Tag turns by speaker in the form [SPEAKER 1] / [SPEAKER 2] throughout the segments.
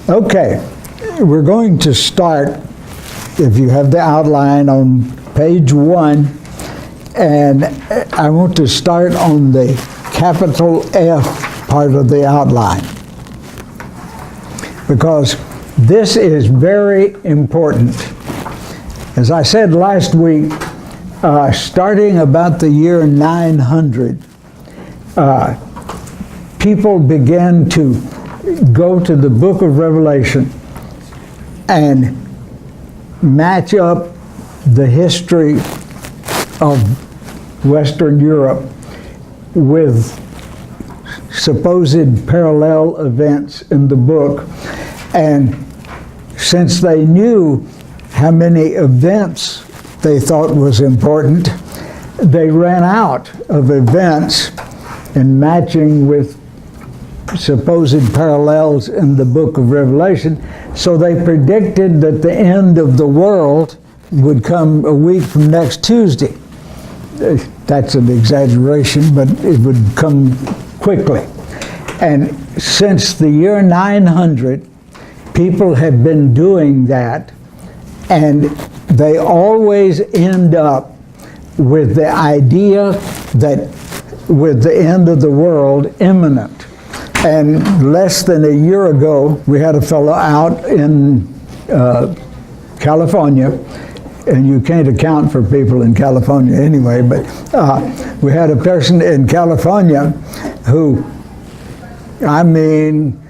[SPEAKER 1] Okay, we're going to start, if you have the outline, on page 1, and I want to start on the capital F part of the outline, because this is very important. As I said last week, starting about the year 900, people began to go to the book of Revelation and match up the history of Western Europe with supposed parallel events in the book. And since they knew how many events they thought was important, they ran out of events in matching with supposed parallels in the book of Revelation. So they predicted that the end of the world would come a week from next Tuesday. That's an exaggeration, but it would come quickly. And since the year 900, people have been doing that, and they always end up with the idea that with the end of the world imminent. And less than a year ago, we had a fellow out in California, and you can't account for people in California anyway, but we had a person in California who, I mean,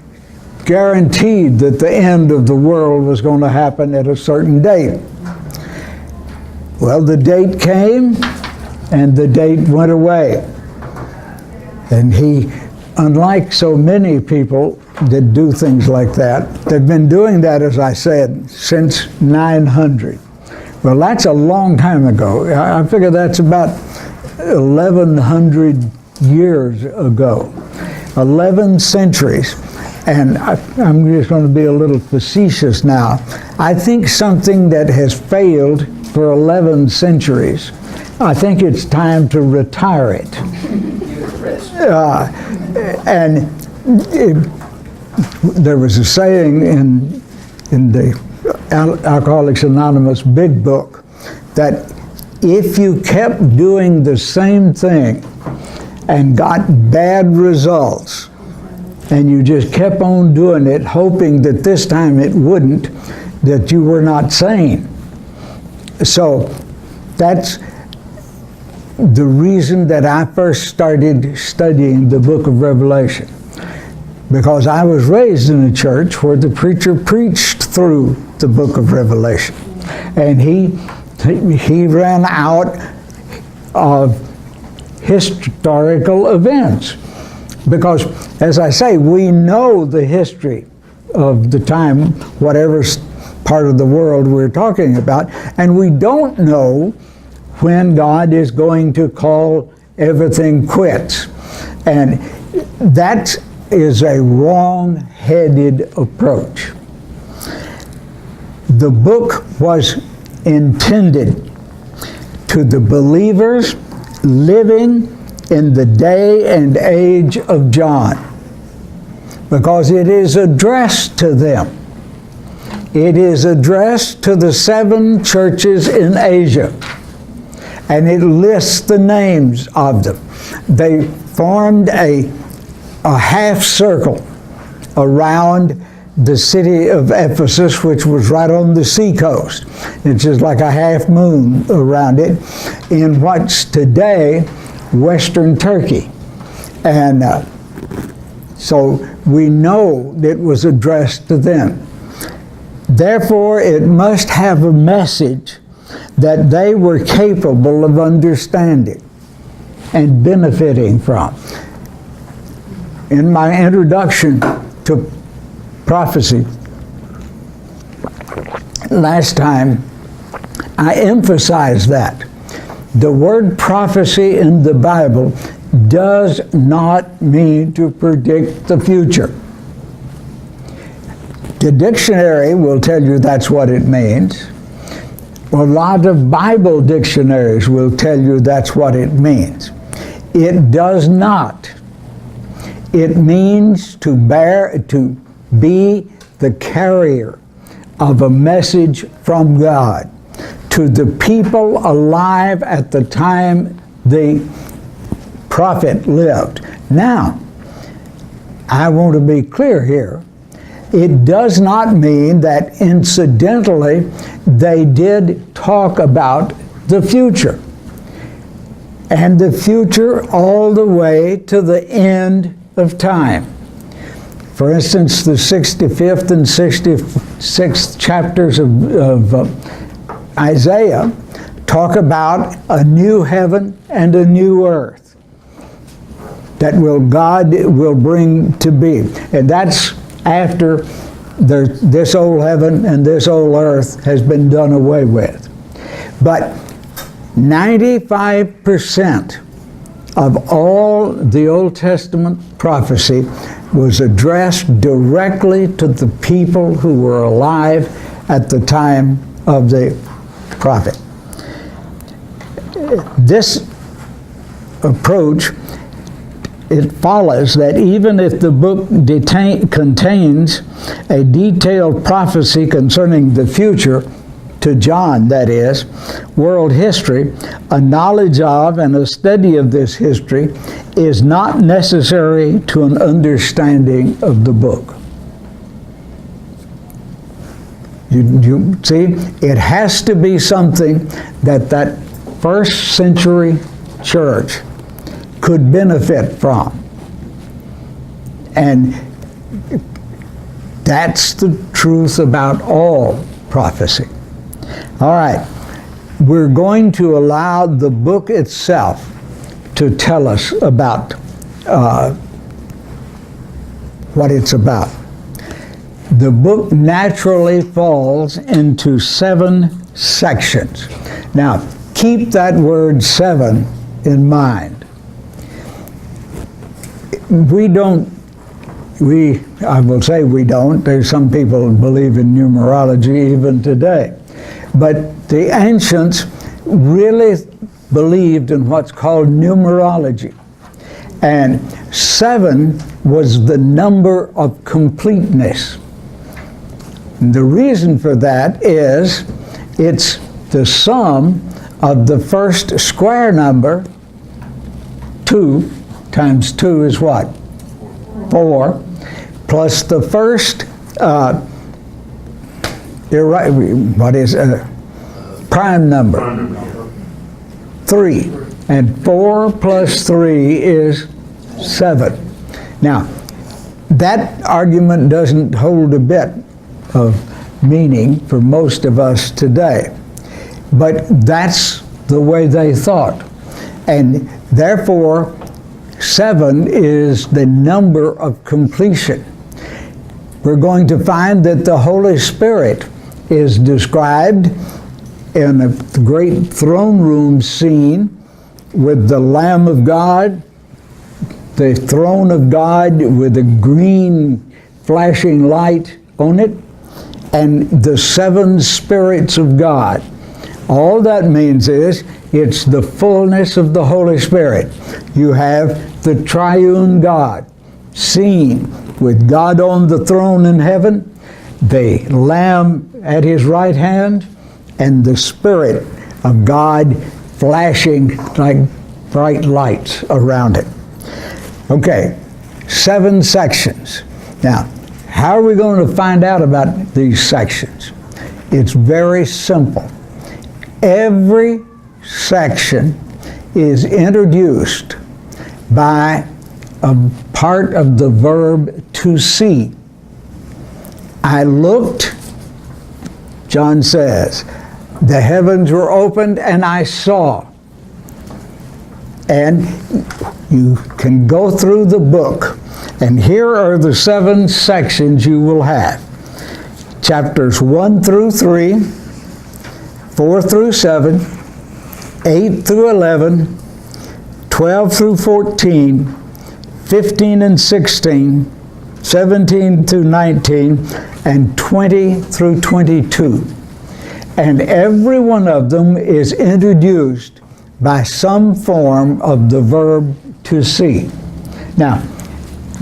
[SPEAKER 1] guaranteed that the end of the world was going to happen at a certain date. Well, the date came, and the date went away. And he, unlike so many people that do things like that, they've been doing that, as I said, since 900. Well, that's a long time ago. I figure that's about 1,100 years ago, 11 centuries. And I'm just going to be a little facetious now. I think something that has failed for 11 centuries, I think it's time to retire it. There was a saying in the Alcoholics Anonymous Big Book that if you kept doing the same thing and got bad results, and you just kept on doing it, hoping that this time it wouldn't, that you were not sane. So that's the reason that I first started studying the book of Revelation, because I was raised in a church where the preacher preached through the book of Revelation, and he ran out of historical events, because, as I say, we know the history of the time, whatever part of the world we're talking about, and we don't know when God is going to call everything quits. And that is a wrong-headed approach. The book was intended to the believers living in the day and age of John, because it is addressed to them. It is addressed to the 7 churches in Asia, and it lists the names of them. They formed a half circle around the city of Ephesus, which was right on the seacoast. It's just like a half moon around it, in what's today Western Turkey. And so we know it was addressed to them. Therefore, it must have a message that they were capable of understanding and benefiting from. In my introduction to prophecy last time, I emphasized that the word prophecy in the Bible does not mean to predict the future. The dictionary will tell you that's what it means. A lot of Bible dictionaries will tell you that's what it means. It does not. It means to be the carrier of a message from God to the people alive at the time the prophet lived. Now, I want to be clear here. It does not mean that incidentally they did talk about the future. And the future all the way to the end of time. For instance, the 65th and 66th chapters of Isaiah talk about a new heaven and a new earth that God will bring to be. And that's after this old heaven and this old earth has been done away with. But 95% of all the Old Testament prophecy was addressed directly to the people who were alive at the time of the prophet. This approach, it follows that even if the book contains a detailed prophecy concerning the future, to John, that is, world history, a knowledge of and a study of this history is not necessary to an understanding of the book. You see, it has to be something that first century church could benefit from. And that's the truth about all prophecy. All right, we're going to allow the book itself to tell us about what it's about. The book naturally falls into 7 sections. Now, keep that word 7 in mind. I will say we don't. There's some people who believe in numerology even today. But the ancients really believed in what's called numerology. And 7 was the number of completeness. And the reason for that is it's the sum of the first square number, 2 times 2 is what? 4, plus the first prime number, 3. And 4 plus 3 is 7. Now, that argument doesn't hold a bit of meaning for most of us today. But that's the way they thought. And therefore, 7 is the number of completion. We're going to find that the Holy Spirit is described in a great throne room scene with the Lamb of God, the throne of God with a green flashing light on it, and the 7 spirits of God. All that means is it's the fullness of the Holy Spirit. You have the triune God seen with God on the throne in heaven, the Lamb at his right hand, and the Spirit of God flashing like bright lights around it. Okay, 7 sections. Now, how are we going to find out about these sections? It's very simple. Every section is introduced by a part of the verb to see. I looked, John says, the heavens were opened and I saw. And you can go through the book, and here are the 7 sections you will have. Chapters 1 through 3, 4 through 7, 8 through 11, 12 through 14, 15 and 16, 17 through 19, and 20 through 22. And every one of them is introduced by some form of the verb to see. Now,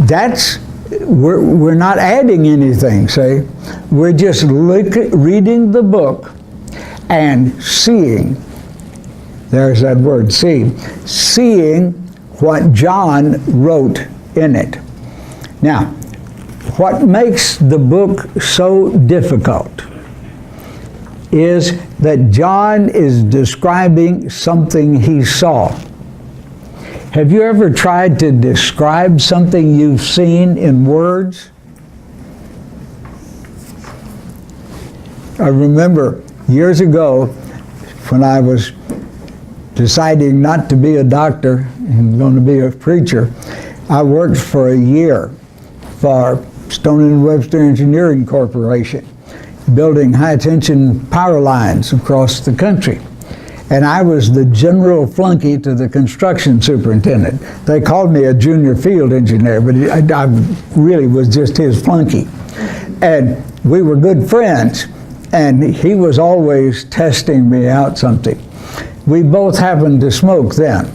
[SPEAKER 1] that's we're not adding anything, see? We're just reading the book and seeing, there's that word, see, seeing what John wrote in it. Now, what makes the book so difficult is that John is describing something he saw. Have you ever tried to describe something you've seen in words? I remember years ago when I was deciding not to be a doctor and going to be a preacher, I worked for a year for Stone & Webster Engineering Corporation, building high-tension power lines across the country. And I was the general flunky to the construction superintendent. They called me a junior field engineer, but I really was just his flunky. And we were good friends, and he was always testing me out something. We both happened to smoke then.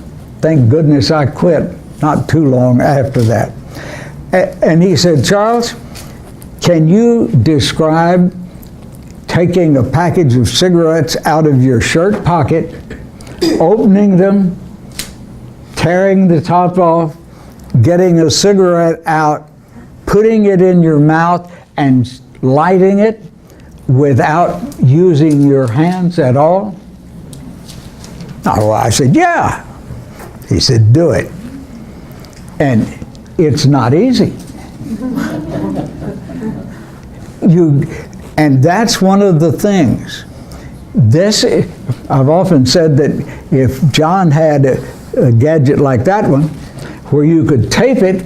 [SPEAKER 1] Thank goodness I quit not too long after that. And he said, Charles, can you describe taking a package of cigarettes out of your shirt pocket, opening them, tearing the top off, getting a cigarette out, putting it in your mouth, and lighting it without using your hands at all? Oh, I said, yeah. He said, do it. And it's not easy. And that's one of the things. I've often said that if John had a gadget like that one, where you could tape it,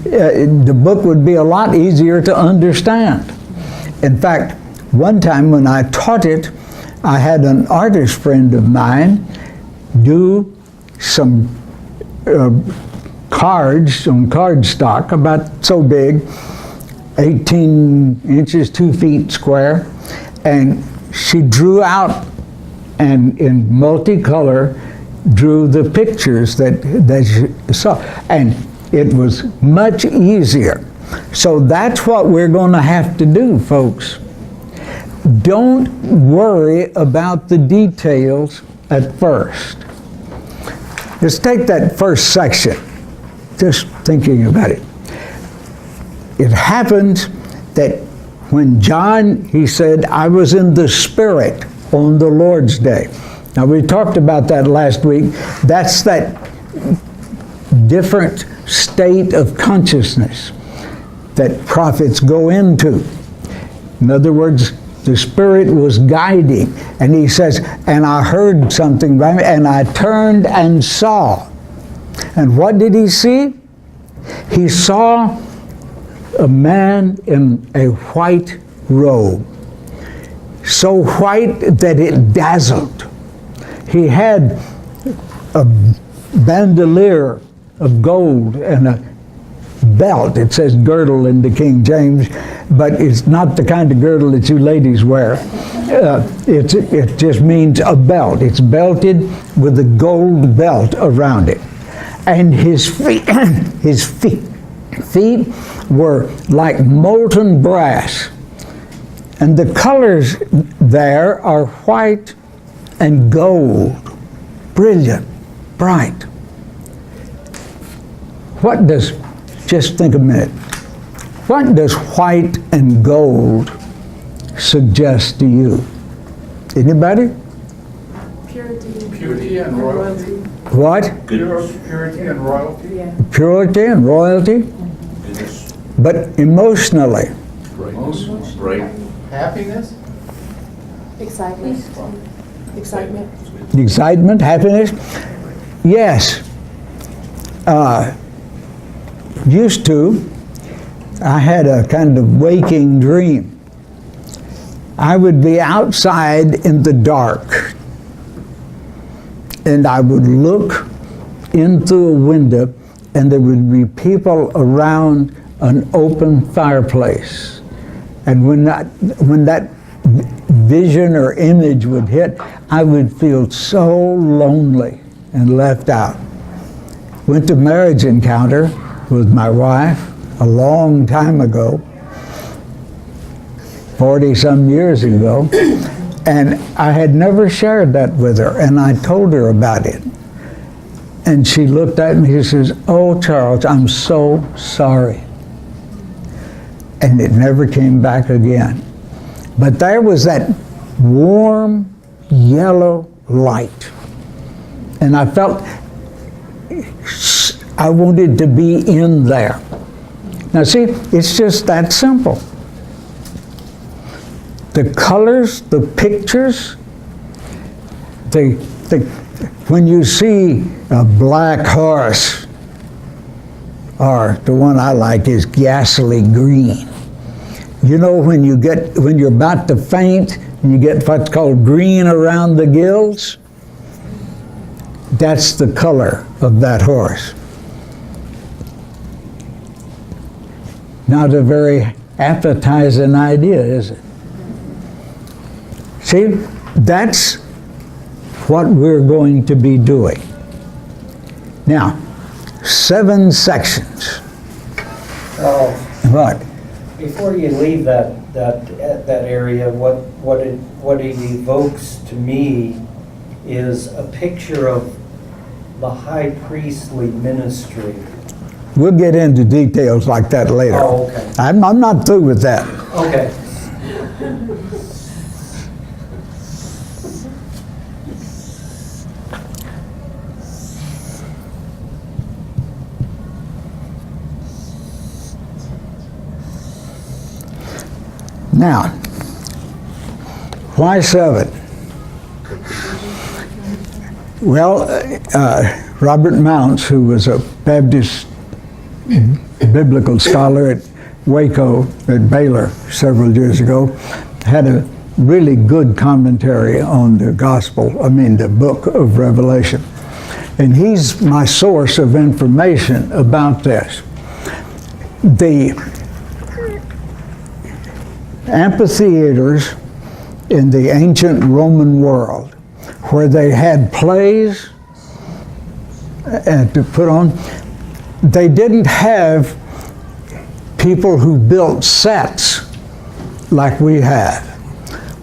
[SPEAKER 1] the book would be a lot easier to understand. In fact, one time when I taught it, I had an artist friend of mine do some cards on cardstock, about so big, 18 inches, 2 feet square, and she drew out and in multicolor drew the pictures that she saw, and it was much easier. So that's what we're going to have to do, folks. Don't worry about the details at first. Let's take that first section, just thinking about it. It happened that when John, he said, I was in the Spirit on the Lord's Day. Now, we talked about that last week. That's that different state of consciousness that prophets go into. In other words, the Spirit was guiding. And he says, and I heard something by me, and I turned and saw. And what did he see? He saw a man in a white robe, so white that it dazzled. He had a bandolier of gold and a belt. It says girdle in the King James, but it's not the kind of girdle that you ladies wear. It just means a belt. It's belted with a gold belt around it. And his feet were like molten brass. And the colors there are white and gold, brilliant, bright. Just think a minute, what does white and gold suggest to you? Anybody?
[SPEAKER 2] Purity and royalty.
[SPEAKER 1] What?
[SPEAKER 2] Purity and royalty.
[SPEAKER 3] Yeah.
[SPEAKER 1] Purity and royalty?
[SPEAKER 2] Goodness.
[SPEAKER 1] But emotionally,
[SPEAKER 2] Brightness. Bright. Happiness.
[SPEAKER 3] Excitement. Excitement.
[SPEAKER 1] excitement, happiness? Yes. Used to, I had a kind of waking dream. I would be outside in the dark, and I would look in through a window, and there would be people around an open fireplace. And when that vision or image would hit, I would feel so lonely and left out. Went to marriage encounter with my wife, a long time ago, 40-some years ago, and I had never shared that with her, and I told her about it. And she looked at me and she says, "Oh, Charles, I'm so sorry." And it never came back again. But there was that warm yellow light. And I felt I wanted to be in there. Now see, it's just that simple. The colors, the pictures, when you see a black horse, or the one I like is ghastly green. You know, when you're about to faint and you get what's called green around the gills, that's the color of that horse. Not a very appetizing idea, is it? See, that's what we're going to be doing. Now, 7 sections.
[SPEAKER 4] Oh,
[SPEAKER 1] What?
[SPEAKER 4] before you leave that area, what it evokes to me is a picture of the high priestly ministry.
[SPEAKER 1] We'll get into details like that later.
[SPEAKER 4] Oh, okay.
[SPEAKER 1] I'm not through with that.
[SPEAKER 4] Okay.
[SPEAKER 1] Now, why 7? Well, Robert Mounts, who was a Baptist biblical scholar at Waco, at Baylor several years ago, had a really good commentary on the the book of Revelation. And he's my source of information about this. The amphitheaters in the ancient Roman world, where they had plays to put on, they didn't have people who built sets like we have.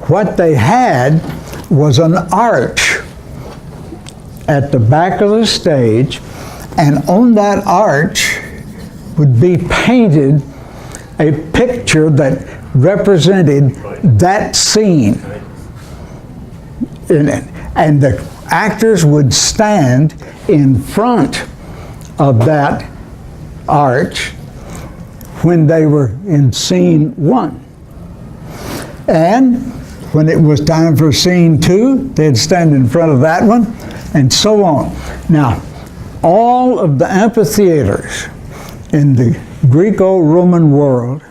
[SPEAKER 1] What they had was an arch at the back of the stage, and on that arch would be painted a picture that represented that scene in it. And the actors would stand in front of that arch when they were in scene 1. And when it was time for scene 2, they'd stand in front of that one, and so on. Now, all of the amphitheaters in the Greco-Roman world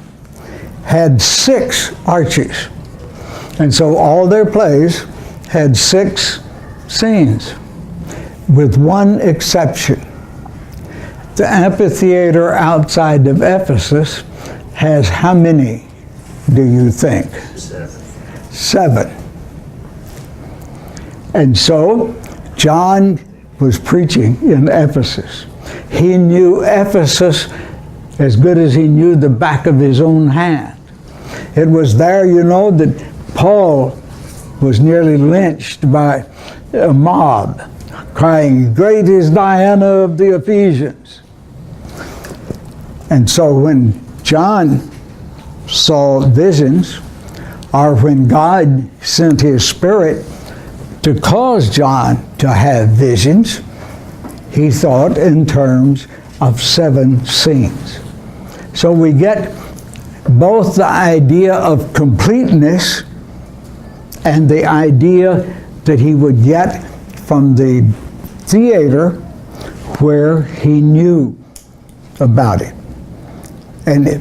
[SPEAKER 1] had 6 arches. And so all their plays had 6 scenes, with one exception. The amphitheater outside of Ephesus has how many, do you think? 7. And so John was preaching in Ephesus. He knew Ephesus as good as he knew the back of his own hand. It was there, you know, that Paul was nearly lynched by a mob crying, "Great is Diana of the Ephesians." And so when John saw visions, or when God sent his Spirit to cause John to have visions, he thought in terms of 7 scenes. So we get both the idea of completeness and the idea that he would get from the theater where he knew about it. And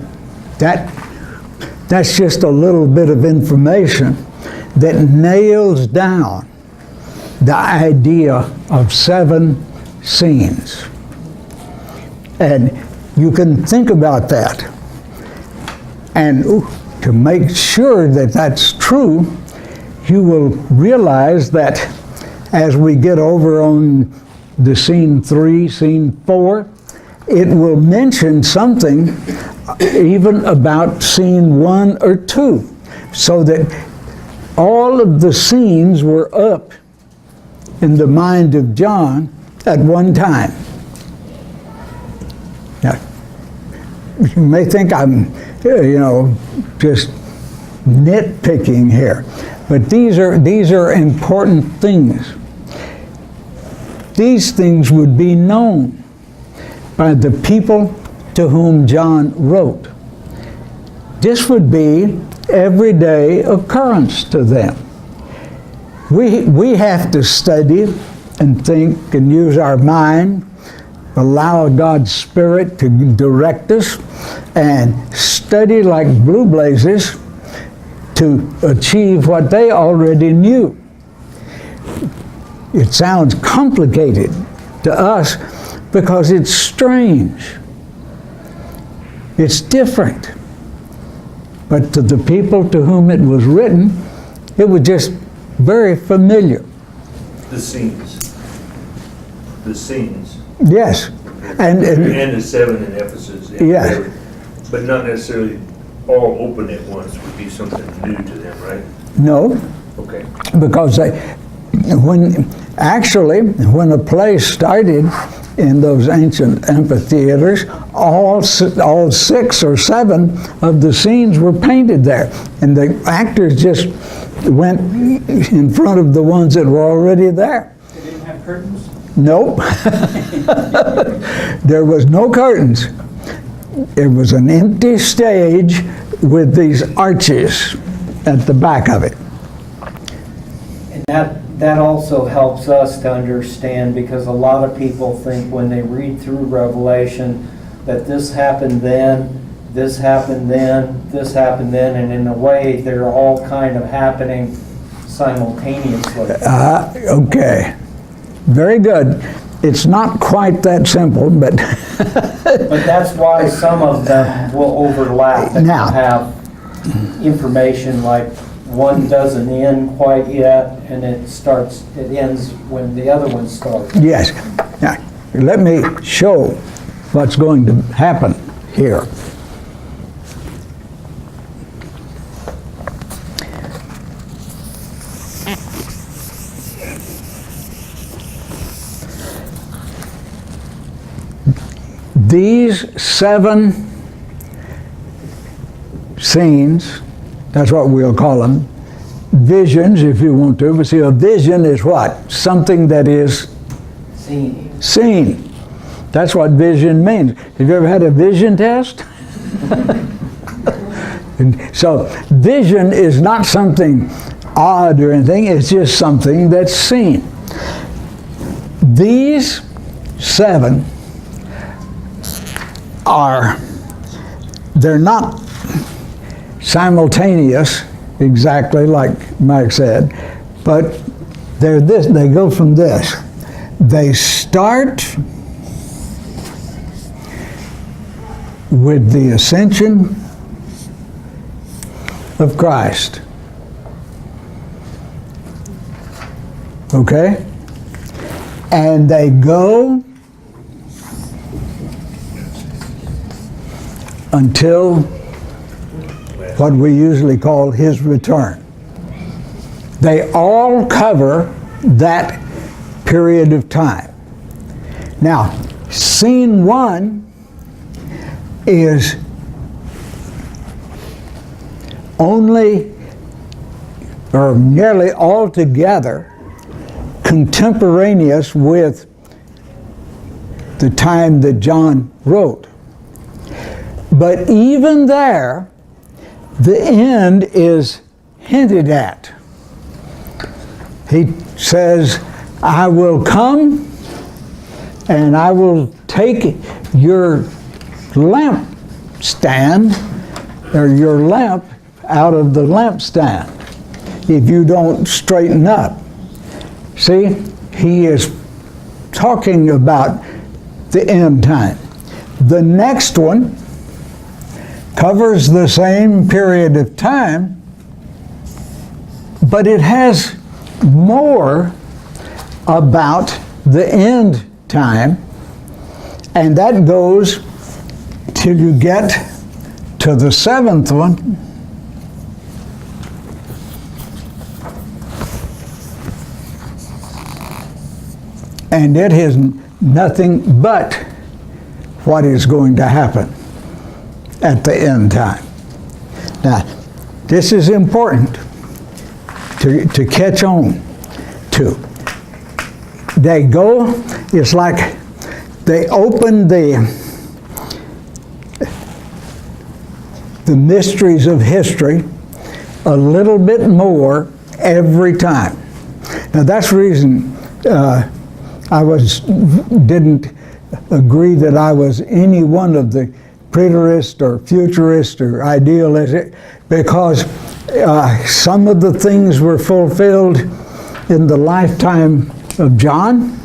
[SPEAKER 1] that's just a little bit of information that nails down the idea of 7 scenes. And you can think about that. And to make sure that that's true, you will realize that as we get over on the scene 3, scene 4, it will mention something even about scene 1 or 2, so that all of the scenes were up in the mind of John at one time. Now, you may think I'm, just nitpicking here, but these are important things. These things would be known by the people to whom John wrote. This would be everyday occurrence to them. We have to study and think and use our mind, allow God's Spirit to direct us, and study like blue blazes to achieve what they already knew. It sounds complicated to us because it's strange. It's different. But to the people to whom it was written, it was just very familiar.
[SPEAKER 5] The scenes. The scenes.
[SPEAKER 1] Yes. And
[SPEAKER 5] the 7 in Ephesus. And
[SPEAKER 1] Yes.
[SPEAKER 5] whatever. But not necessarily all open at once would be something new to them, right?
[SPEAKER 1] no,
[SPEAKER 5] Okay.
[SPEAKER 1] because when a play started in those ancient amphitheaters, all 6 or 7 of the scenes were painted there, and the actors just went in front of the ones that were already there.
[SPEAKER 4] They didn't have curtains?
[SPEAKER 1] Nope. There was no curtains. It was an empty stage with these arches at the back of it.
[SPEAKER 4] And that also helps us to understand, because a lot of people think when they read through Revelation that this happened then, this happened then, this happened then, and in a way they're all kind of happening simultaneously.
[SPEAKER 1] Okay. Very good. It's not quite that simple, but
[SPEAKER 4] But that's why some of them will overlap and
[SPEAKER 1] Now-
[SPEAKER 4] have information like one doesn't end quite yet, and it ends when the other one starts.
[SPEAKER 1] yes. Now, let me show what's going to happen here. These 7 scenes, that's what we'll call them, visions if you want to, but see, a vision is what? Something that is
[SPEAKER 4] Scene.
[SPEAKER 1] seen. That's what vision means. Have you ever had a vision test? And so vision is not something odd or anything, it's just something that's seen. These 7 they're not simultaneous exactly like Mike said, but they go from this. They start with the ascension of Christ. Okay? And they go until what we usually call his return. They all cover that period of time. Now, scene 1 is only or nearly altogether contemporaneous with the time that John wrote. But even there, the end is hinted at. He says, I will come and I will take your lampstand or your lamp out of the lampstand if you don't straighten up. See, he is talking about the end time. The next one covers the same period of time, but it has more about the end time, and that goes till you get to the seventh one, and it is nothing but what is going to happen at the end time. Now, this is important to catch on to. They go, it's like they open the mysteries of history a little bit more every time. Now that's the reason didn't agree that I was any one of the preterist or futurist or idealist, because some of the things were fulfilled in the lifetime of John,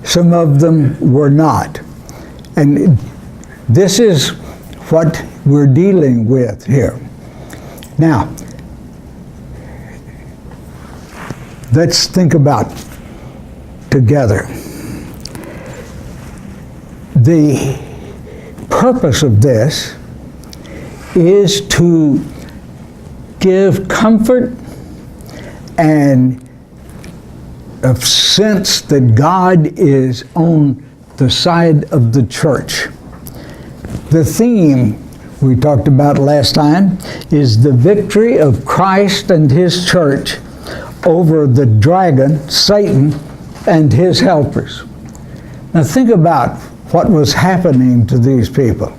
[SPEAKER 1] some of them were not. And this is what we're dealing with here. Now, let's think about together. The purpose of this is to give comfort and a sense that God is on the side of the church. The theme we talked about last time is the victory of Christ and his church over the dragon, Satan, and his helpers. Now think about what was happening to these people.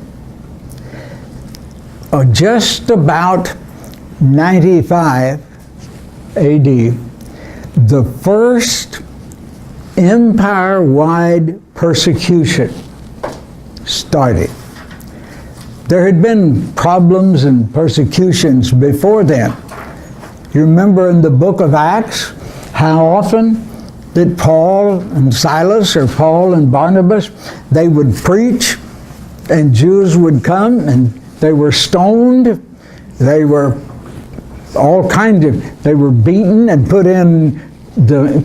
[SPEAKER 1] Just about 95 AD, the first empire-wide persecution started. There had been problems and persecutions before then. You remember in the book of Acts how often that Paul and Silas, or Paul and Barnabas, they would preach and Jews would come and they were stoned, they were all kinds of, they were beaten and put in the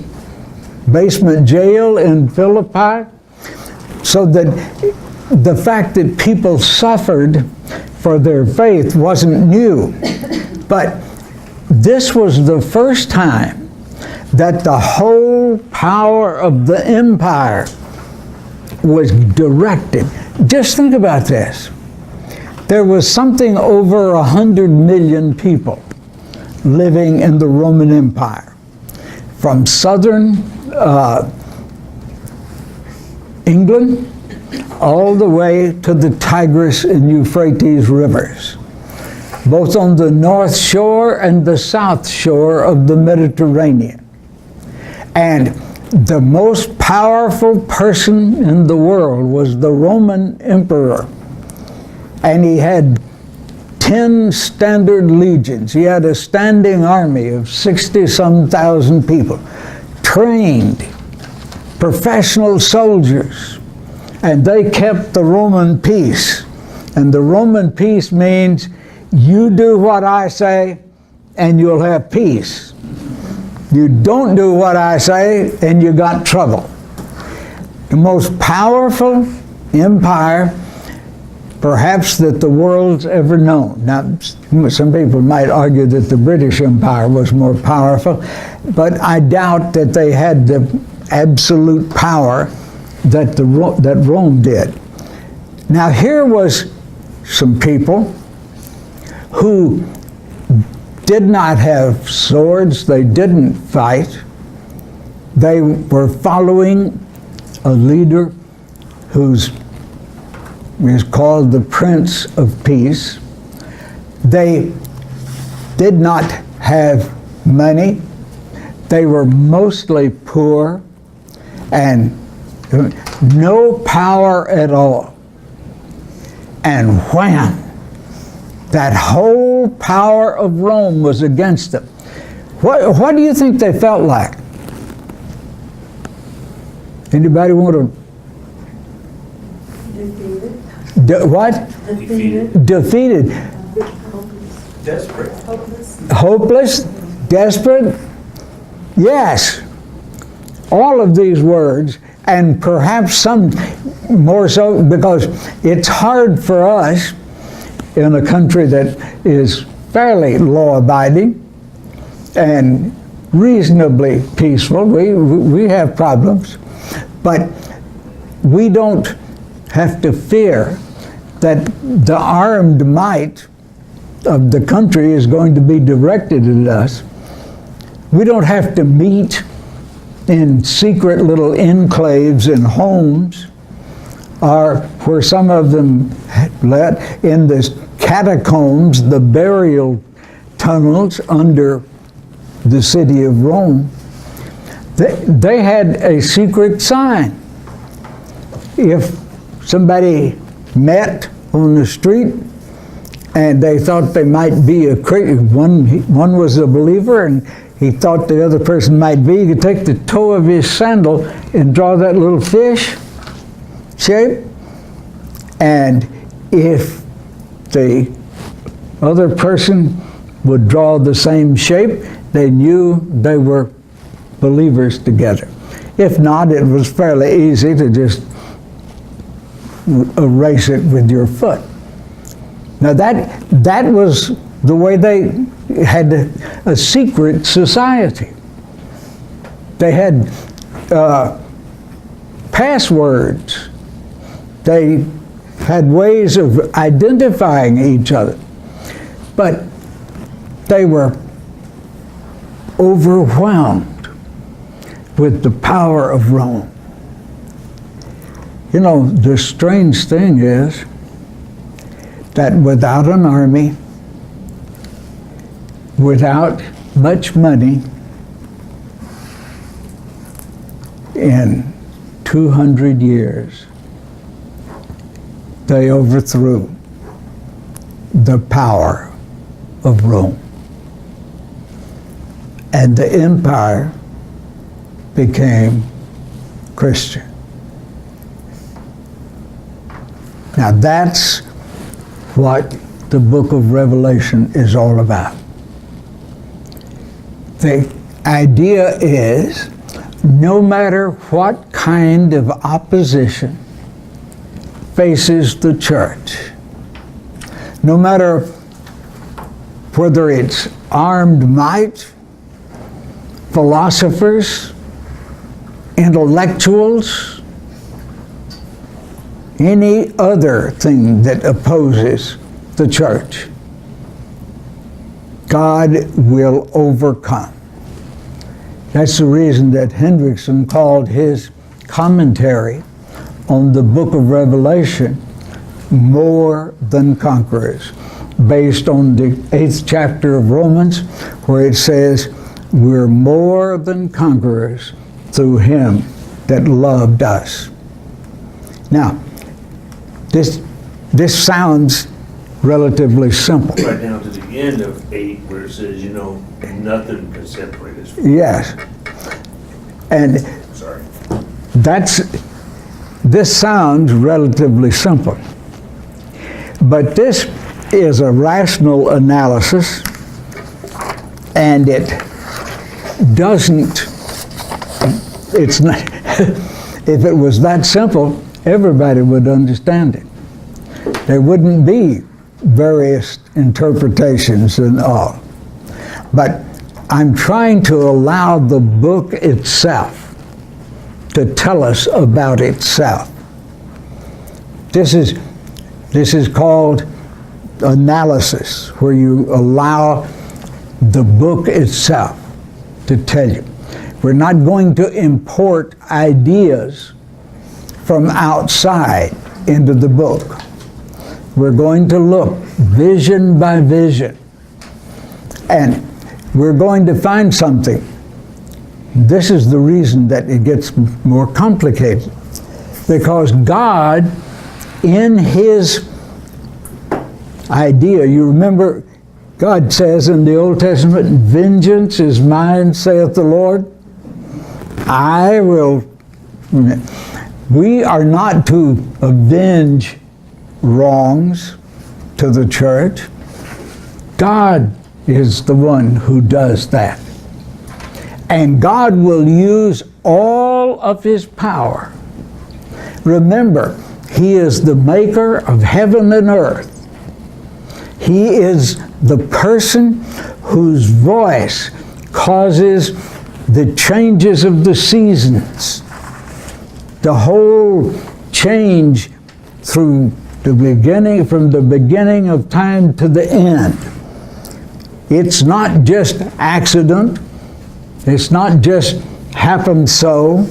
[SPEAKER 1] basement jail in Philippi, so that the fact that people suffered for their faith wasn't new. But this was the first time that the whole power of the empire was directed. Just think about this. There was something over 100 million people living in the Roman Empire, from southern England all the way to the Tigris and Euphrates rivers, both on the north shore and the south shore of the Mediterranean. And the most powerful person in the world was the Roman emperor. And he had 10 standard legions. He had a standing army of 60-some thousand people, trained, professional soldiers. And they kept the Roman peace. And the Roman peace means you do what I say and you'll have peace. You don't do what I say and you got trouble. The most powerful empire perhaps that the world's ever known. Now, some people might argue that the British Empire was more powerful, but I doubt that they had the absolute power that Rome did. Now, here was some people who did not have swords, they didn't fight. They were following a leader who's is called the Prince of Peace. They did not have money. They were mostly poor and no power at all. And wham! That whole power of Rome was against them. What do you think they felt like? Anybody want to? What? Defeated.
[SPEAKER 5] Desperate.
[SPEAKER 1] Hopeless? Desperate? Yes. All of these words, and perhaps some more so, because it's hard for us in a country that is fairly law-abiding and reasonably peaceful. We have problems, but we don't have to fear that the armed might of the country is going to be directed at us. We don't have to meet in secret little enclaves in homes, or where some of them let in the catacombs, the burial tunnels under the city of Rome. They had a secret sign. If somebody met on the street and they thought they might be a Christian, one was a believer and he thought the other person might be, he could take the toe of his sandal and draw that little fish shape, and if the other person would draw the same shape, they knew they were believers together. If not, it was fairly easy to just erase it with your foot. Now that was the way they had a secret society. They had passwords. They had ways of identifying each other. But they were overwhelmed with the power of Rome. You know, the strange thing is that without an army, without much money, in 200 years, they overthrew the power of Rome. And the empire became Christian. Now that's what the book of Revelation is all about. The idea is, no matter what kind of opposition faces the church, no matter whether it's armed might, philosophers, intellectuals, any other thing that opposes the church, God will overcome. That's the reason that Hendrickson called his commentary on the book of Revelation More Than Conquerors, based on the 8th chapter of Romans, where it says, we're more than conquerors through him that loved us. Now, this sounds relatively simple.
[SPEAKER 5] Right down to the end of 8 where it says, you know, nothing can separate us from.
[SPEAKER 1] Yes. And
[SPEAKER 5] Sorry.
[SPEAKER 1] this sounds relatively simple. But this is a rational analysis, and it doesn't, it's not, if it was that simple, everybody would understand it. There wouldn't be various interpretations and all. But I'm trying to allow the book itself to tell us about itself. This is called analysis, where you allow the book itself to tell you. We're not going to import ideas from outside into the book. We're going to look vision by vision, and we're going to find something. This is the reason that it gets more complicated, because God, in his idea, you remember God says in the Old Testament, vengeance is mine, saith the Lord. I will. We are not to avenge wrongs to the church. God is the one who does that. And God will use all of his power. Remember, he is the maker of heaven and earth. He is the person whose voice causes the changes of the seasons, the whole change through the beginning, from the beginning of time to the end. It's not just accident. It's not just happened so.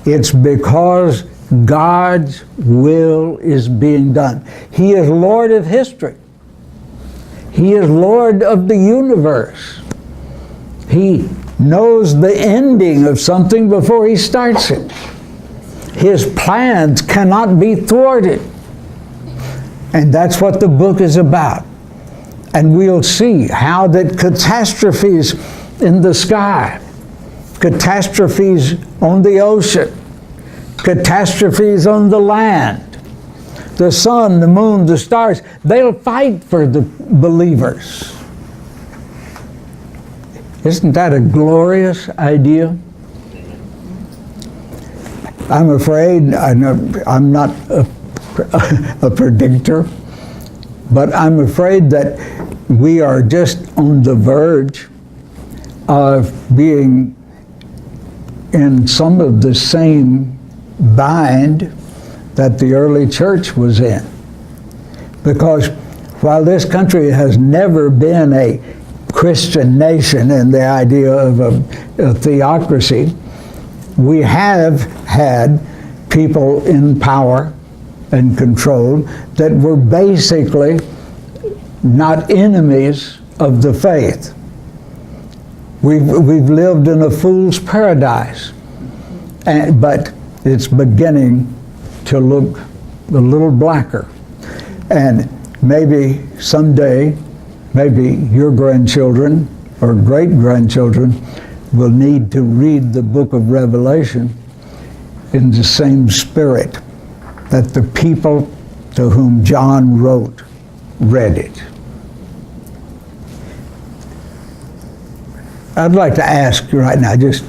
[SPEAKER 1] It's because God's will is being done. He is Lord of history. He is Lord of the universe. He knows the ending of something before he starts it. His plans cannot be thwarted. And that's what the book is about. And we'll see how that catastrophes in the sky, catastrophes on the ocean, catastrophes on the land, the sun, the moon, the stars, they'll fight for the believers. Isn't that a glorious idea? I'm afraid, I'm not a predictor, but I'm afraid that we are just on the verge of being in some of the same bind that the early church was in. Because while this country has never been a Christian nation in the idea of a theocracy, we have had people in power and control that were basically not enemies of the faith. We've lived in a fool's paradise, but it's beginning to look a little blacker. And maybe someday, maybe your grandchildren or great-grandchildren will need to read the book of Revelation in the same spirit that the people to whom John wrote read it. I'd like to ask you right now, just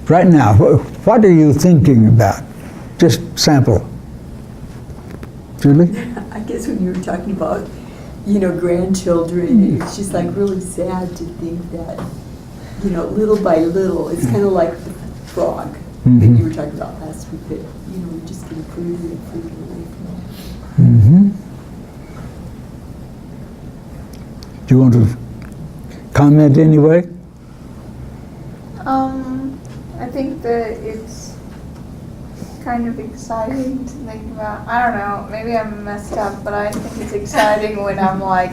[SPEAKER 1] right now, what are you thinking about? Just sample. Julie?
[SPEAKER 6] I guess when you were talking about, grandchildren, it's just like really sad to think that, little by little, it's kind of like the frog that you were talking about last week, that, we're just getting further and further away from it.
[SPEAKER 1] Do you want to comment anyway?
[SPEAKER 7] I think that it's kind of exciting to think about. I don't know, maybe I'm messed up, but I think it's exciting when I'm like,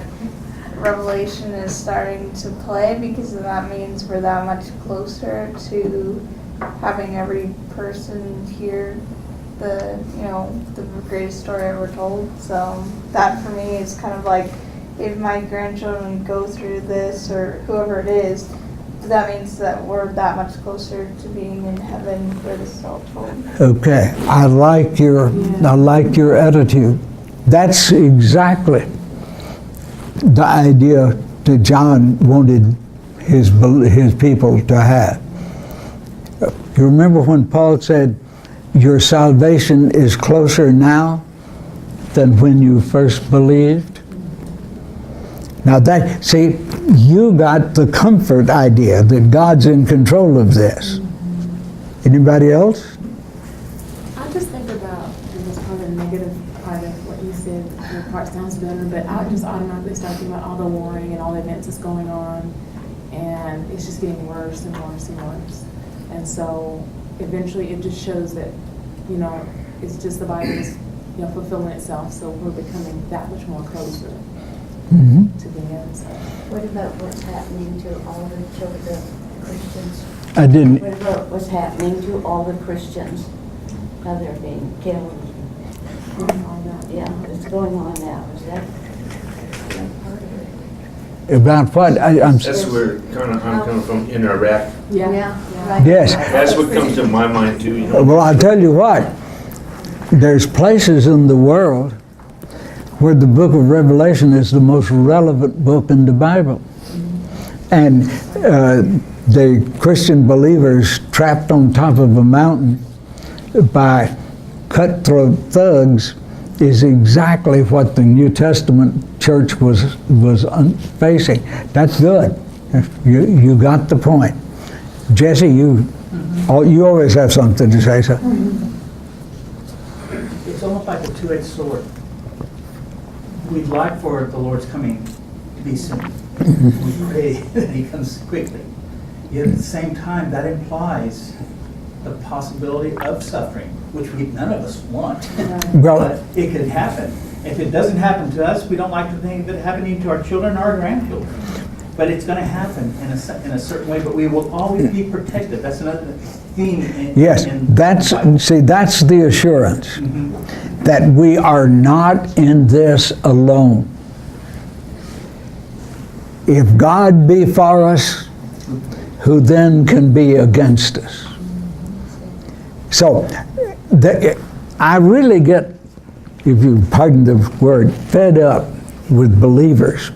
[SPEAKER 7] Revelation is starting to play, because that means we're that much closer to having every person hear the greatest story ever told. So that for me is kind of like, if my grandchildren go through this, or whoever it is, that means that we're that much closer to being in heaven where this is all told.
[SPEAKER 1] Okay, I like your attitude. That's exactly the idea that John wanted his people to have. You remember when Paul said, your salvation is closer now than when you first believed? Now you got the comfort idea that God's in control of this. Anybody else?
[SPEAKER 3] I just think about, this part of the negative part of what you said, your part sounds better, but I just automatically start thinking about all the warring and all the events that's going on, and it's just getting worse and worse and worse. And so eventually it just shows that, it's just the Bible is, fulfilling itself, so we're becoming that much more closer to the end. So.
[SPEAKER 8] What about what's happening to all the children, Christians?
[SPEAKER 1] I didn't.
[SPEAKER 8] What about what's happening to all the Christians? How they're being killed? Yeah, what's going on now? Is that part of it?
[SPEAKER 1] About what?
[SPEAKER 5] That's where I'm coming from, in Iraq.
[SPEAKER 8] Yeah, right.
[SPEAKER 1] Yes.
[SPEAKER 5] That's what comes to my mind too,
[SPEAKER 1] Well, I'll tell you what. There's places in the world where the book of Revelation is the most relevant book in the Bible. And the Christian believers trapped on top of a mountain by cutthroat thugs is exactly what the New Testament church was facing. That's good. You got the point. Jesse, you always have something to say, sir.
[SPEAKER 9] It's almost like a two-edged sword. We'd like for the Lord's coming to be soon. We pray that he comes quickly. Yet at the same time, that implies the possibility of suffering, which none of us want.
[SPEAKER 1] Well,
[SPEAKER 9] But it could happen. If it doesn't happen to us, we don't like to think of it happening to our children or our grandchildren. But it's going to happen in a certain way, but we will always be protected. That's another theme in
[SPEAKER 1] yes,
[SPEAKER 9] in the
[SPEAKER 1] that's the assurance
[SPEAKER 9] Mhm.
[SPEAKER 1] that we are not in this alone. If God be for us, who then can be against us? So, I really get, if you pardon the word, fed up with believers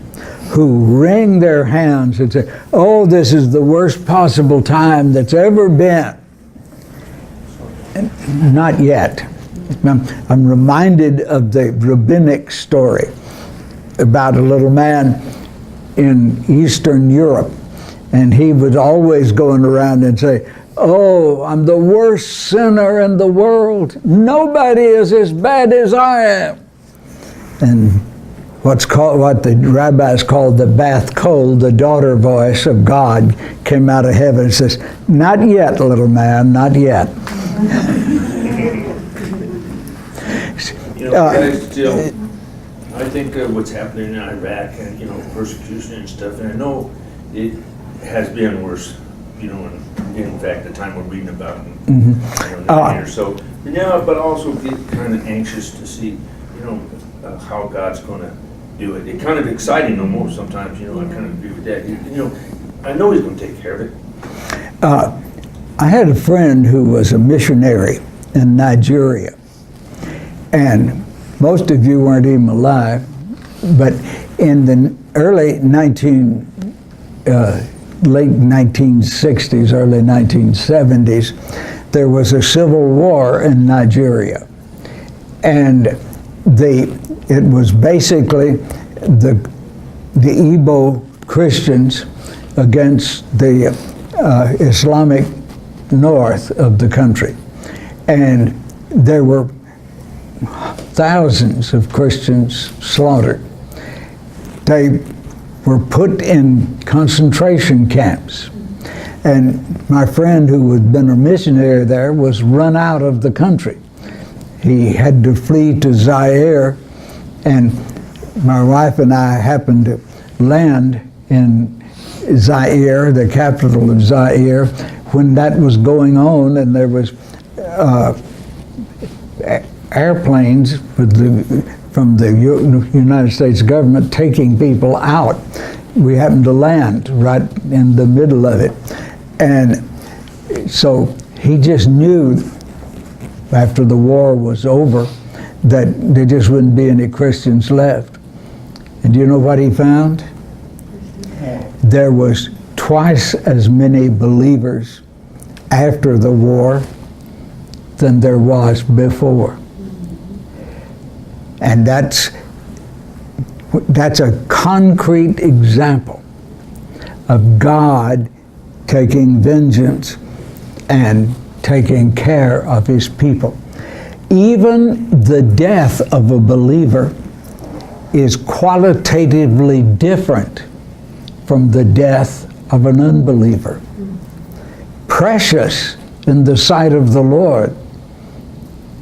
[SPEAKER 1] who wring their hands and say, oh, this is the worst possible time that's ever been. And not yet. I'm reminded of the rabbinic story about a little man in Eastern Europe, and he was always going around and say, oh, I'm the worst sinner in the world. Nobody is as bad as I am. And what the rabbis called the Bath Kol, the daughter voice of God, came out of heaven and says, not yet, little man, not yet.
[SPEAKER 5] You know, guys, still, I think what's happening in Iraq and, persecution and stuff, and I know it has been worse, in fact, the time we're reading about in 9 years or so. But also get kind of anxious to see, how God's going to do it. It's kind of exciting almost sometimes, I kind of agree with that. I know he's going to take care of it.
[SPEAKER 1] I had a friend who was a missionary in Nigeria, and most of you weren't even alive, but in the late 1960s, early 1970s, there was a civil war in Nigeria, and it was basically the Igbo Christians against the Islamic north of the country. And there were thousands of Christians slaughtered. They were put in concentration camps. And my friend, who had been a missionary there, was run out of the country. He had to flee to Zaire, and my wife and I happened to land in Zaire, the capital of Zaire, when that was going on, and there was airplanes from the United States government taking people out. We happened to land right in the middle of it. And so he just knew after the war was over that there just wouldn't be any Christians left. And do you know what he found? There was twice as many believers after the war than there was before. And that's a concrete example of God taking vengeance and taking care of his people. Even the death of a believer is qualitatively different from the death of an unbeliever. Precious in the sight of the Lord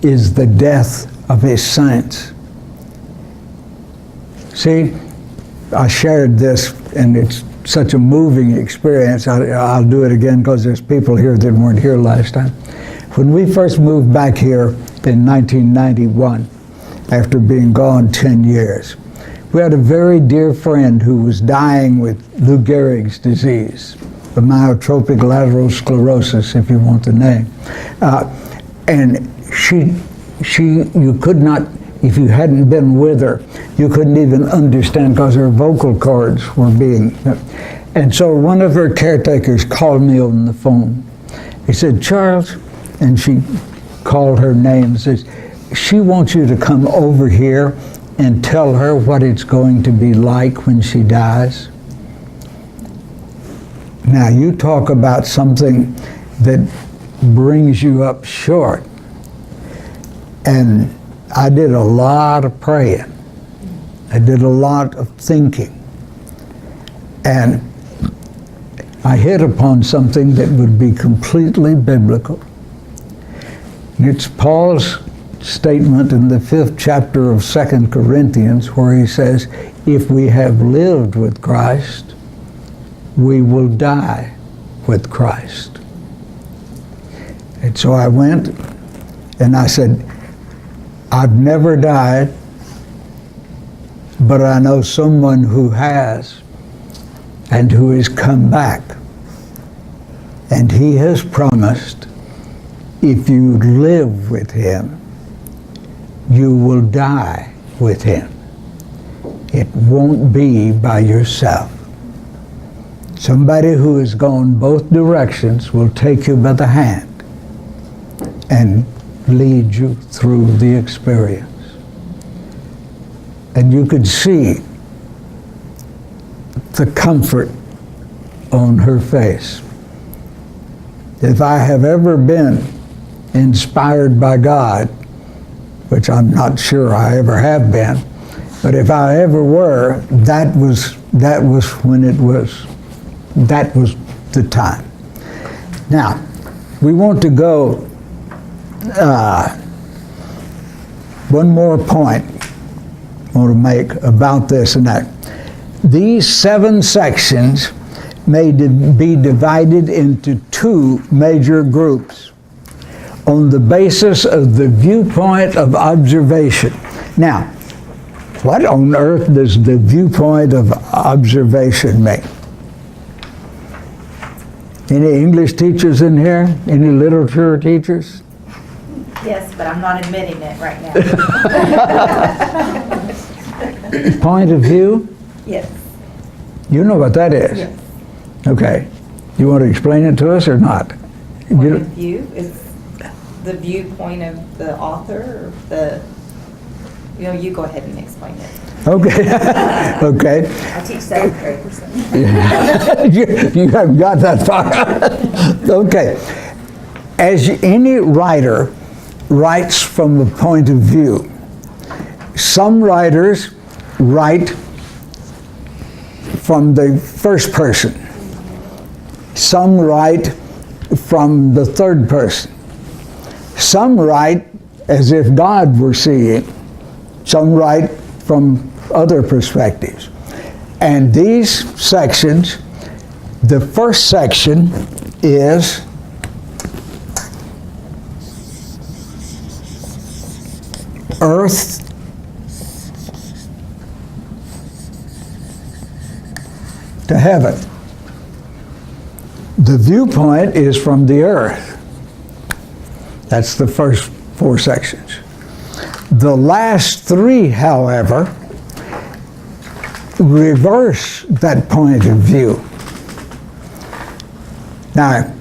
[SPEAKER 1] is the death of his saints. See, I shared this, and it's such a moving experience. I'll do it again because there's people here that weren't here last time. When we first moved back here in 1991, after being gone 10 years, we had a very dear friend who was dying with Lou Gehrig's disease, the amyotrophic lateral sclerosis, if you want the name. And you could not, if you hadn't been with her, you couldn't even understand because her vocal cords were being. And so one of her caretakers called me on the phone. He said, Charles, and she called her name and says, she wants you to come over here and tell her what it's going to be like when she dies? Now, you talk about something that brings you up short. And I did a lot of praying. I did a lot of thinking. And I hit upon something that would be completely biblical. It's Paul's statement in the 5th chapter of 2 Corinthians where he says, if we have lived with Christ, we will die with Christ. And so I went and I said, I've never died, but I know someone who has and who has come back. And he has promised, if you live with him, you will die with him. It won't be by yourself. Somebody who has gone both directions will take you by the hand and lead you through the experience. And you could see the comfort on her face. If I have ever been inspired by God, which I'm not sure I ever have been, but if I ever were, that was when it was, that was the time. Now, we want to go one more point I want to make about this and that. These 7 sections may be divided into 2 major groups on the basis of the viewpoint of observation. Now, what on earth does the viewpoint of observation mean? Any English teachers in here? Any literature teachers?
[SPEAKER 10] Yes, but I'm not admitting it right now.
[SPEAKER 1] Point of view?
[SPEAKER 10] Yes.
[SPEAKER 1] You know what that is?
[SPEAKER 10] Yes.
[SPEAKER 1] Okay. You want to explain it to us or not?
[SPEAKER 10] Point of view is the viewpoint of the author, or the, you go ahead and explain it.
[SPEAKER 1] Okay. Okay.
[SPEAKER 10] I teach 7th grade.
[SPEAKER 1] You haven't got that far. Okay. As any writer writes from a point of view, some writers write from the first person. Some write from the third person. Some write as if God were seeing. Some write from other perspectives. And these sections, the first section is earth to heaven. The viewpoint is from the earth. That's the first 4 sections. The last 3, however, reverse that point of view. Now,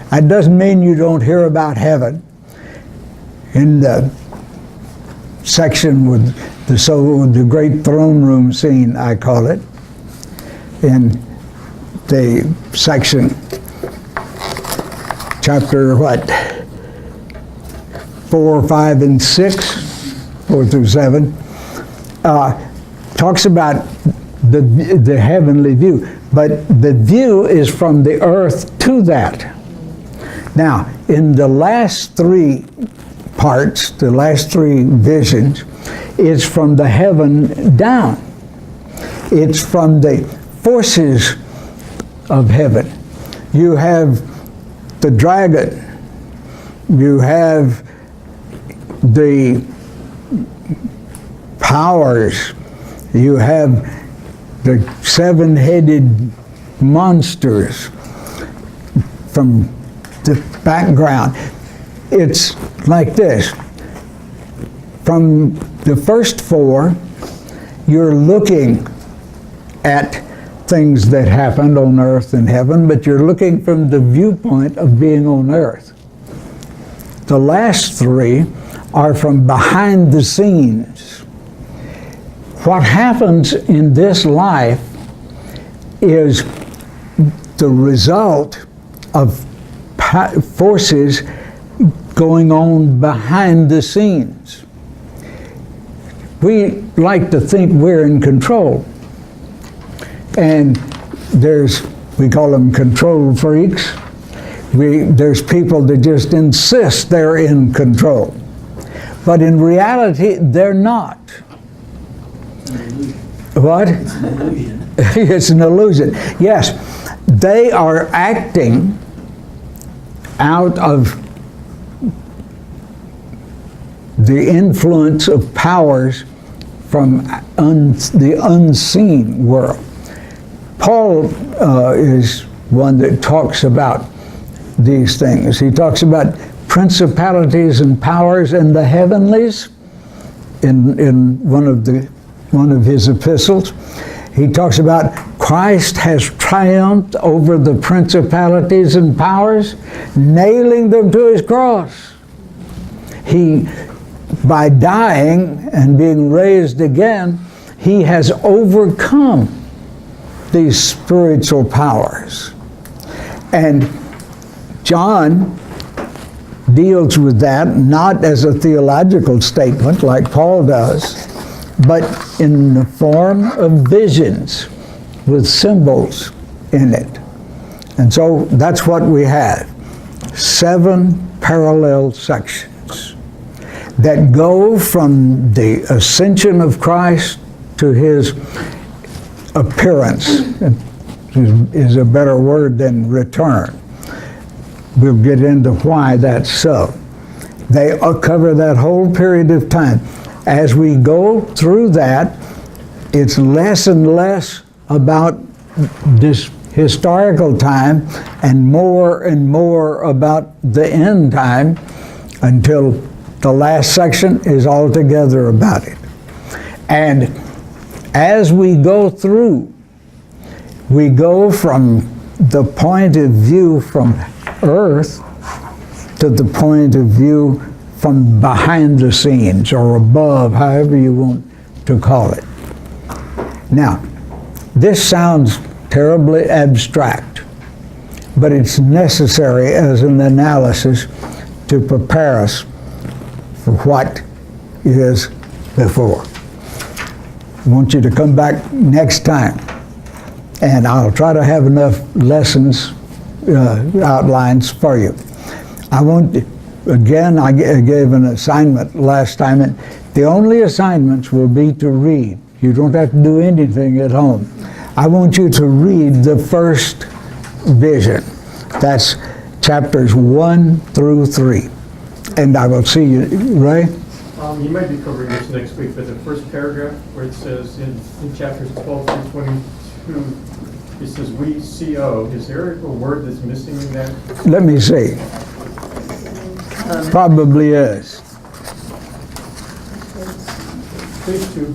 [SPEAKER 1] that doesn't mean you don't hear about heaven. In the section with the great throne room scene, I call it, in the section, chapter 4, 5, and 6, 4 through 7, talks about the heavenly view, but the view is from the earth to that. Now, in the last 3 parts, the last 3 visions, it's from the heaven down. It's from the forces of heaven. You have the dragon. You have the powers. You have the 7-headed monsters from the background. It's like this. From the first 4, you're looking at things that happened on earth and heaven, but you're looking from the viewpoint of being on earth. The last 3 are from behind the scenes. what happens in this life is the result of forces going on behind the scenes. We like to think we're in control. And we call them control freaks. There's people that just insist they're in control. But in reality, they're not. What?
[SPEAKER 9] It's an illusion.
[SPEAKER 1] It's an illusion. Yes, they are acting out of the influence of powers from the unseen world. Paul is one that talks about these things. He talks about principalities and powers in the heavenlies in one of his epistles. He talks about Christ has triumphed over the principalities and powers, nailing them to his cross. By dying and being raised again, he has overcome these spiritual powers. And John deals with that not as a theological statement like Paul does, but in the form of visions with symbols in it. And so that's what we have. 7 parallel sections that go from the ascension of Christ to his appearance, is a better word than return. We'll get into why that's so. They cover that whole period of time. As we go through that, it's less and less about this historical time and more about the end time until the last section is altogether about it. And as we go through, we go from the point of view from earth to the point of view from behind the scenes or above, however you want to call it. Now, this sounds terribly abstract, but it's necessary as an analysis to prepare us for what is before. I want you to come back next time, and I'll try to have enough lessons, outlines for you. I gave an assignment last time, and the only assignments will be to read. You don't have to do anything at home. I want you to read the first vision. That's chapters 1 through 3. And I will see you, Ray?
[SPEAKER 11] You might be covering this next week, but the first paragraph where it says in chapters 12 through 22, it says we CO. Is there a word that's missing in that?
[SPEAKER 1] Let me see. Probably is.
[SPEAKER 11] Page 2,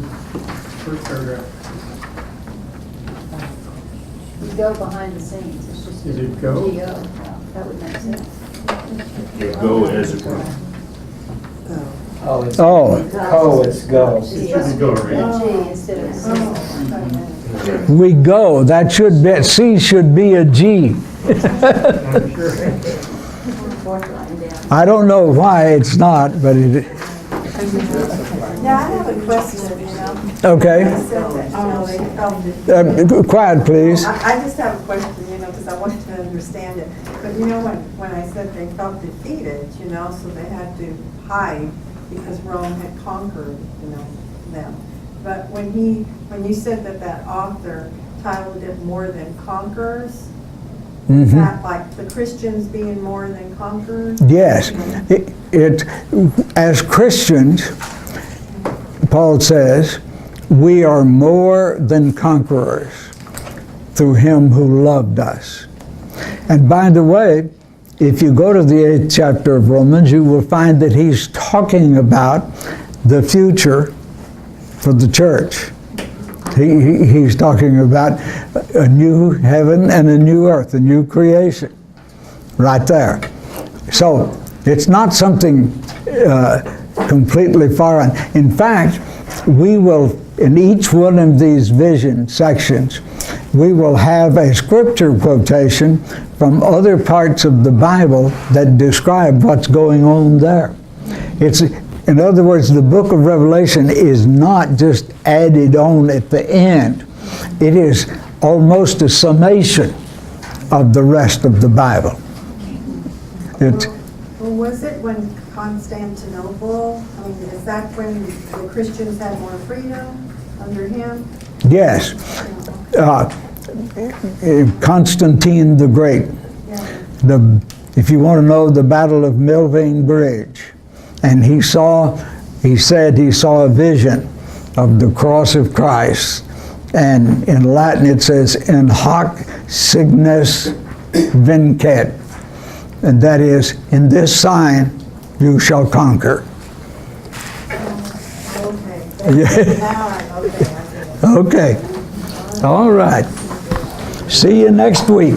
[SPEAKER 11] first paragraph.
[SPEAKER 12] We go behind the scenes, it's just.
[SPEAKER 11] Is it go?
[SPEAKER 12] G-O, that would make sense.
[SPEAKER 5] You go as it were.
[SPEAKER 4] Oh, it's
[SPEAKER 1] Oh,
[SPEAKER 4] it's go.
[SPEAKER 11] It should be go, right?
[SPEAKER 12] G instead of C.
[SPEAKER 1] we go. That should be, C should be a G.
[SPEAKER 11] I'm sure.
[SPEAKER 1] I don't know why it's not, but it,
[SPEAKER 6] Now, I have a question, you know.
[SPEAKER 1] okay.
[SPEAKER 6] I said that, you know, they felt it.
[SPEAKER 1] Quiet, please.
[SPEAKER 6] I just have a question, you know, because I wanted to understand it. But you know, when I said they felt defeated, you know, so they had to hide because Rome had conquered, you know, them. But when you said that author titled it More Than Conquerors, is that like the Christians being more than conquerors?
[SPEAKER 1] Yes. As Christians, Paul says, we are more than conquerors through him who loved us. And by the way, if you go to the 8th chapter of Romans, you will find that he's talking about the future for the church. He's talking about a new heaven and a new earth, a new creation, right there. So it's not something completely foreign. In fact, we will, in each one of these vision sections, we will have a scripture quotation from other parts of the Bible that describe what's going on there. It's, in other words, the book of Revelation is not just added on at the end. It is almost a summation of the rest of the Bible. It's,
[SPEAKER 13] Well, was it when Constantinople, I mean, is that when the Christians had more freedom under him?
[SPEAKER 1] yes, Constantine the Great.
[SPEAKER 13] Yeah.
[SPEAKER 1] If you want to know, the Battle of Milvian Bridge. And he said he saw a vision of the cross of Christ. And in Latin it says, in hoc signis vincet. And that is, in this sign you shall conquer.
[SPEAKER 13] Okay.
[SPEAKER 1] Yeah.
[SPEAKER 13] Now I get it.
[SPEAKER 1] Okay. All right. See you next week.